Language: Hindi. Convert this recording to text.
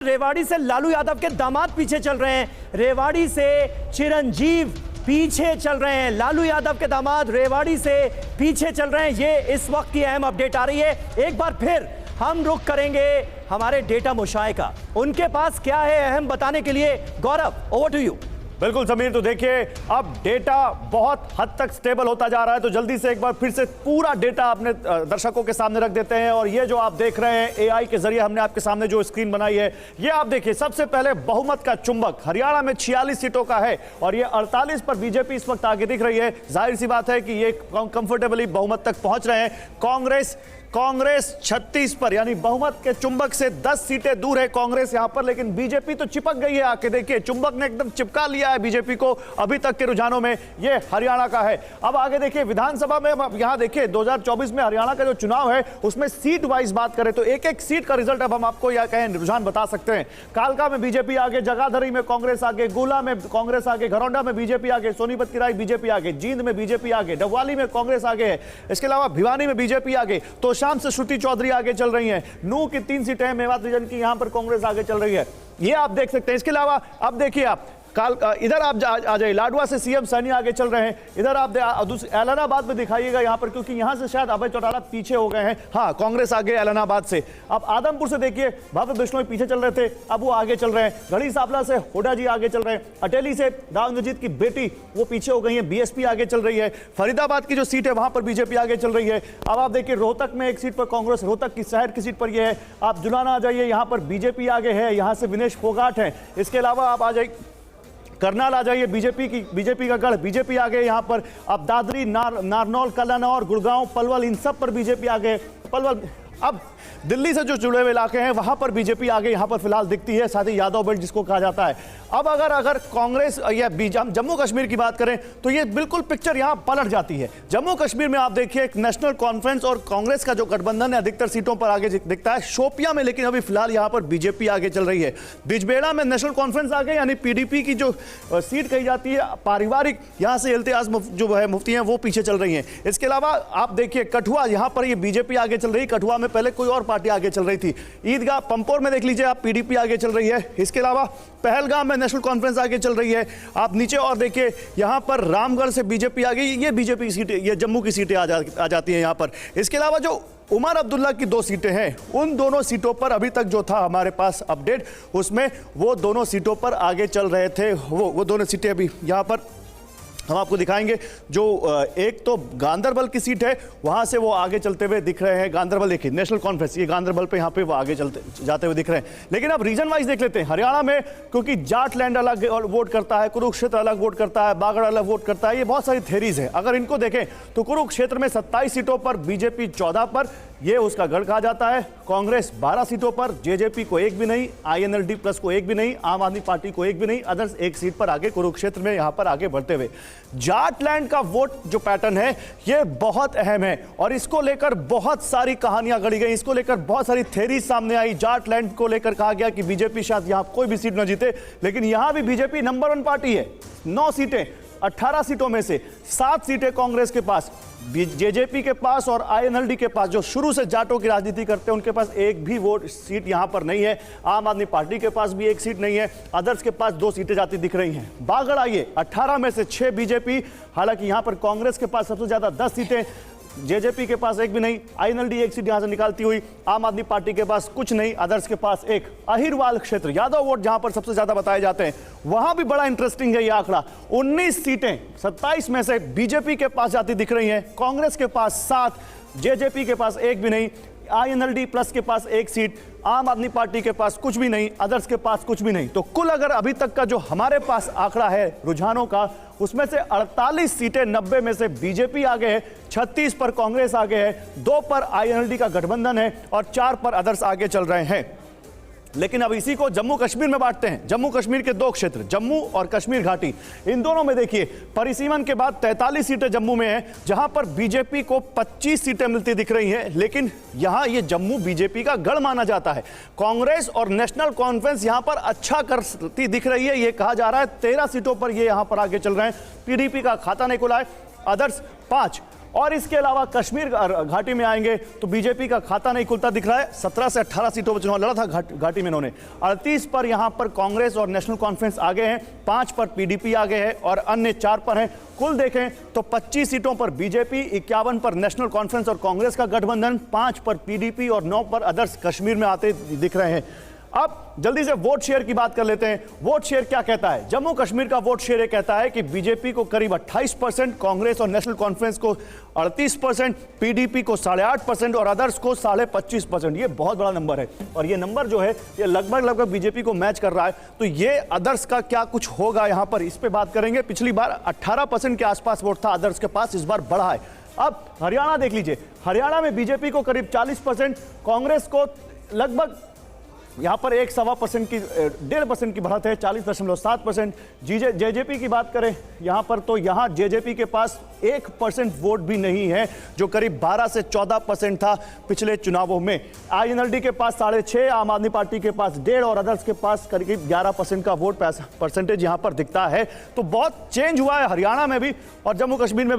रेवाड़ी से लालू यादव के दामाद पीछे चल रहे हैं, रेवाड़ी से चिरंजीव पीछे चल रहे हैं, लालू यादव के दामाद रेवाड़ी से पीछे चल रहे हैं। ये इस वक्त की अहम अपडेट आ रही है। एक बार फिर हम रुख करेंगे हमारे डेटा मुशाए का, उनके पास क्या है अहम बताने के लिए। गौरव, ओवर टू यू। बिल्कुल समीर, तो देखिए अब डेटा बहुत हद तक स्टेबल होता जा रहा है, तो जल्दी से एक बार फिर से पूरा डेटा अपने दर्शकों के सामने रख देते हैं। और ये जो आप देख रहे हैं एआई के जरिए हमने आपके सामने जो स्क्रीन बनाई है, ये आप देखिए सबसे पहले बहुमत का चुंबक हरियाणा में 46 सीटों का है और ये 48 पर बीजेपी इस वक्त आगे दिख रही है। जाहिर सी बात है कि ये कंफर्टेबली बहुमत तक पहुंच रहे हैं। कांग्रेस 36 पर, यानी बहुमत के चुंबक से 10 सीटें दूर है कांग्रेस यहां पर, लेकिन बीजेपी तो चिपक गई है। आके देखिए, चुंबक ने एकदम चिपका लिया है बीजेपी को अभी तक के रुझानों में। ये हरियाणा का है। अब आगे देखिए विधानसभा में, अब यहां देखिए 2024 में हरियाणा का जो चुनाव है उसमें सीट वाइज बात करें तो एक एक सीट का रिजल्ट अब हम आपको या कहें रुझान बता सकते हैं। कालका में बीजेपी आगे, जगाधरी में कांग्रेस आगे, गुला में कांग्रेस आगे, घरौंडा में बीजेपी आगे, सोनीपत की राय बीजेपी आगे, जींद में बीजेपी आगे, डबवाली में कांग्रेस आगे है। इसके अलावा भिवानी में बीजेपी आगे, तो शाम से श्रुति चौधरी आगे चल रही हैं। नूह की 3 सीटें हैं, मेवात रीजन की, यहां पर कांग्रेस आगे चल रही है। ये आप देख सकते हैं। इसके अलावा अब देखिए आप इधर आप आ जाइए, लाडवा से सीएम सैनी आगे चल रहे हैं। इधर आप एलनाबाद में दिखाइएगा यहां पर, क्योंकि यहां से शायद अभय चौटाला पीछे हो गए हैं। हाँ, कांग्रेस आगे एलनाबाद से। अब आदमपुर से देखिए भव्य बिश्नोई पीछे चल रहे थे, अब वो आगे चल रहे हैं। गढ़ी सांपला से हुड्डा जी आगे चल रहे हैं। अटेली से राव इंद्रजीत की बेटी वो पीछे हो गई है, बीएसपी आगे चल रही है। फरीदाबाद की जो सीट है वहां पर बीजेपी आगे चल रही है। अब आप देखिए रोहतक में एक सीट पर कांग्रेस, रोहतक की शहर की सीट पर यह है। आप जुलाना आ जाइए, यहां पर बीजेपी आगे है, यहां से विनेश फोगाट है। इसके अलावा आप आ जाइए करनाल आ जाइए, बीजेपी का गढ़, बीजेपी आगे यहां पर। अब दादरी, नारनौल, कलानौर, गुड़गांव, पलवल, इन सब पर बीजेपी आगे। पलवल, अब दिल्ली से जो जुड़े हुए इलाके हैं वहां पर बीजेपी आगे यहां पर फिलहाल दिखती है, साथ ही यादव बेल्ट जिसको कहा जाता है। अब अगर कांग्रेस या जम्मू कश्मीर की बात करें तो ये बिल्कुल पिक्चर यहां पलट जाती है। जम्मू कश्मीर में आप देखिए एक नेशनल कॉन्फ्रेंस और कांग्रेस का जो गठबंधन है अधिकतर सीटों पर आगे दिखता है। शोपियां में लेकिन अभी फिलहाल यहां पर बीजेपी आगे चल रही है। बिजबेड़ा में नेशनल कॉन्फ्रेंस आगे, यानी पीडीपी की जो सीट कही जाती है पारिवारिक, यहां से इल्तियाज जो है मुफ्ती हैं वो पीछे चल रही हैं। इसके अलावा आप देखिए कठुआ, यहां पर ये बीजेपी आगे चल रही है। कठुआ में पहले कोई और पार्टी आगे चल रही थी। ईदगाह पंपोर में देख लीजिए आप, पीडीपी आगे चल रही है। इसके अलावा पहलगाम में नेशनल कॉन्फ्रेंस आगे चल रही है। आप नीचे और देखिए यहां पर रामगढ़ से बीजेपी आ गई, ये बीजेपी की सीटें, ये जम्मू की सीटें आ जाती हैं यहां पर। इसके अलावा जो उमर अब्दुल्ला की 2 सीटें हैं, उन दोनों सीटों पर अभी तक जो था हमारे पास अपडेट, उसमें वो दोनों सीटों पर आगे चल रहे थे। वो दोनों सीटें अभी यहां पर हम आपको दिखाएंगे। जो एक तो गांदरबल की सीट है, वहां से वो आगे चलते हुए दिख रहे हैं। गांदरबल देखिए नेशनल कॉन्फ्रेंस, ये गांदरबल पे यहाँ पे वो आगे जाते हुए दिख रहे हैं। लेकिन अब रीजन वाइज देख लेते हैं। हरियाणा में क्योंकि जाटलैंड अलग वोट करता है, कुरुक्षेत्र अलग वोट करता है, बागड़ अलग वोट करता है, ये बहुत सारी थेरीज है। अगर इनको देखें तो कुरुक्षेत्र में 27 सीटों पर बीजेपी 14 पर, ये उसका गढ़ कहा जाता है। कांग्रेस 12 सीटों पर, जेजेपी को 1 भी नहीं, आईएनएलडी प्लस को 1 भी नहीं, आम आदमी पार्टी को 1 भी नहीं, अदर्स 1 सीट पर आगे कुरुक्षेत्र में यहां पर आगे बढ़ते हुए। जाटलैंड का वोट जो पैटर्न है ये बहुत अहम है और इसको लेकर बहुत सारी कहानियां गढ़ी गई, इसको लेकर बहुत सारी थ्योरी सामने आई। जाटलैंड को लेकर कहा गया कि बीजेपी शायद यहां कोई भी सीट न जीते, लेकिन यहां भी बीजेपी नंबर 1 पार्टी है। 9 सीटें, 18 सीटों में से 7 सीटें कांग्रेस के पास, जेजेपी के पास और आईएनएलडी के पास, जो शुरू से जाटों की राजनीति करते हैं उनके पास एक भी वोट सीट यहां पर नहीं है। आम आदमी पार्टी के पास भी 1 सीट नहीं है, अदर्स के पास 2 सीटें जाती दिख रही हैं। बागड़ आइए, 18 में से 6 बीजेपी, हालांकि यहां पर कांग्रेस के पास सबसे ज्यादा 10 सीटें, जेजेपी के पास 1 भी नहीं, आईएनएलडी 1 सीट यहां से निकालती हुई, आम आदमी पार्टी के पास कुछ नहीं, अदर्स के पास 1। अहिरवाल क्षेत्र, यादव वोट जहां पर सबसे ज्यादा बताए जाते हैं, वहां भी बड़ा इंटरेस्टिंग है ये आंकड़ा। 19 सीटें 27 में से बीजेपी के पास जाती दिख रही हैं, कांग्रेस के पास 7, जेजेपी के पास 1 भी नहीं, आईएनएलडी प्लस के पास 1 सीट, आम आदमी पार्टी के पास कुछ भी नहीं, अदर्स के पास कुछ भी नहीं। तो कुल अगर अभी तक का जो हमारे पास आंकड़ा है रुझानों का, उसमें से 48 सीटें 90 में से बीजेपी आगे है, 36 पर कांग्रेस आगे है, 2 पर आईएनएलडी का गठबंधन है और 4 पर अदर्स आगे चल रहे हैं। लेकिन अब इसी को जम्मू कश्मीर में बांटते हैं। जम्मू कश्मीर के 2 क्षेत्र, जम्मू और कश्मीर घाटी, इन दोनों में देखिए परिसीमन के बाद 43 सीटें जम्मू में हैं, जहां पर बीजेपी को 25 सीटें मिलती दिख रही हैं। लेकिन यहां ये जम्मू बीजेपी का गढ़ माना जाता है। कांग्रेस और नेशनल कॉन्फ्रेंस यहां पर अच्छा करती दिख रही है, यह कहा जा रहा है। 13 सीटों पर ये यहां पर आगे चल रहे हैं। पीडीपी का खाता नहीं खुला है, अदर्स 5। और इसके अलावा कश्मीर घाटी में आएंगे तो बीजेपी का खाता नहीं खुलता दिख रहा है। 17 से 18 सीटों पर चुनाव लड़ा था घाटी में इन्होंने। 38 पर यहां पर कांग्रेस और नेशनल कॉन्फ्रेंस आगे हैं, 5 पर पीडीपी आगे है और अन्य 4 पर हैं। कुल देखें तो 25 सीटों पर बीजेपी, 51 पर नेशनल कॉन्फ्रेंस और कांग्रेस का गठबंधन, 5 पर पीडीपी और 9 पर अदर्स कश्मीर में आते दिख रहे हैं। अब जल्दी से वोट शेयर की बात कर लेते हैं। वोट शेयर क्या कहता है? जम्मू कश्मीर का वोट शेयर कहता है कि बीजेपी को करीब 28%, कांग्रेस और नेशनल कॉन्फ्रेंस को 38%, पीडीपी को 8.5% और अदर्स को 25.5%। ये बहुत बड़ा नंबर है और ये नंबर जो है ये लगभग बीजेपी को मैच कर रहा है। तो ये अदर्स का क्या कुछ होगा यहां पर, इस पे बात करेंगे। पिछली बार 18% के आसपास वोट था अदर्स के पास, इस बार बढ़ा है। अब हरियाणा देख लीजिए, हरियाणा में बीजेपी को करीब 40%, कांग्रेस को लगभग यहां पर 1.25% की 1.5% की बढ़त है, 40.7%। जेजेपी की बात करें यहां पर तो यहां जेजेपी के पास 1% वोट भी नहीं है, जो करीब 12 से 14% था पिछले चुनावों में। आईएनएलडी के पास 6.5%, आम आदमी पार्टी के पास 1.5% और अदर्स के पास करीब 11% का वोट परसेंटेज यहां पर दिखता है। तो बहुत चेंज हुआ है हरियाणा में भी और जम्मू कश्मीर में भी।